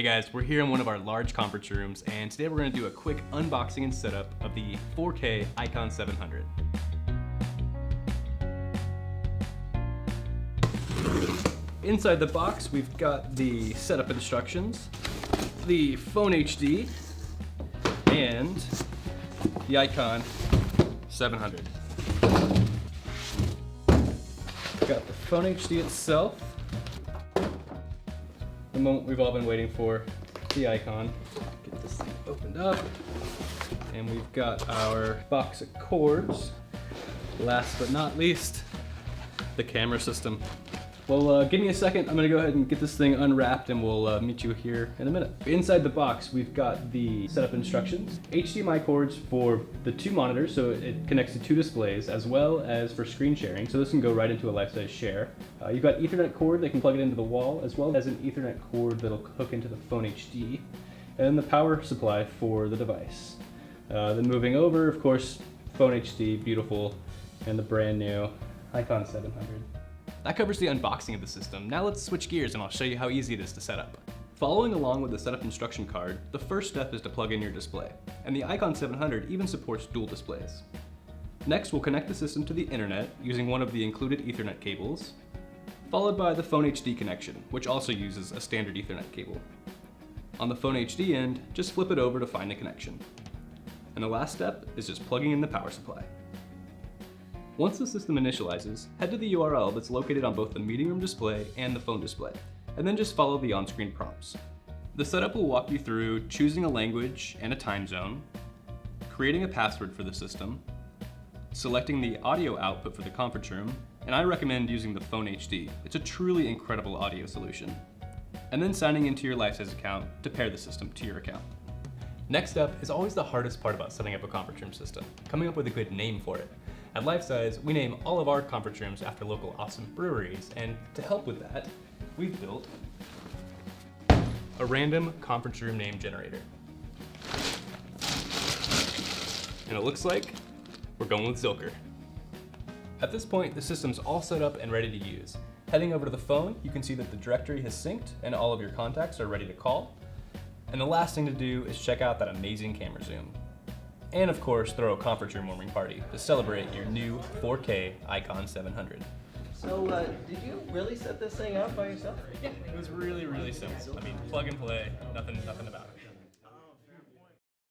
Hey guys, we're here in one of our large conference rooms, and today we're going to do a quick unboxing and setup of the 4K Icon 700. Inside the box, we've got the setup instructions, the Phone HD, and the Icon 700. We've got the Phone HD itself, the moment we've all been waiting for, the Icon. Get this thing opened up, and we've got our box of cords. Last but not least, the camera system. Well, give me a second. I'm gonna go ahead and get this thing unwrapped, and we'll meet you here in a minute. Inside the box, we've got the setup instructions, HDMI cords for the two monitors, so it connects to two displays, as well as for screen sharing, so this can go right into a Lifesize share. You've got Ethernet cord that can plug it into the wall, as well as an Ethernet cord that'll hook into the Phone HD, and then the power supply for the device. Then moving over, of course, Phone HD, beautiful, and the brand new Icon 700. That covers the unboxing of the system. Now let's switch gears and I'll show you how easy it is to set up. Following along with the setup instruction card, the first step is to plug in your display, and the Icon 700 even supports dual displays. Next, we'll connect the system to the internet using one of the included Ethernet cables, followed by the Phone HD connection, which also uses a standard Ethernet cable. On the Phone HD end, just flip it over to find the connection. And the last step is just plugging in the power supply. Once the system initializes, head to the URL that's located on both the meeting room display and the phone display, and then just follow the on-screen prompts. The setup will walk you through choosing a language and a time zone, creating a password for the system, selecting the audio output for the conference room, and I recommend using the Phone HD. It's a truly incredible audio solution. And then signing into your Lifesize account to pair the system to your account. Next up is always the hardest part about setting up a conference room system, coming up with a good name for it. At Lifesize, we name all of our conference rooms after local awesome breweries, and to help with that, we've built a random conference room name generator. And it looks like we're going with Zilker. At this point, the system's all set up and ready to use. Heading over to the phone, you can see that the directory has synced and all of your contacts are ready to call. And the last thing to do is check out that amazing camera zoom. And of course, throw a conference room warming party to celebrate your new 4K Icon 700. So, did you really set this thing up by yourself? Yeah, it was really simple. I mean, plug and play, nothing about it.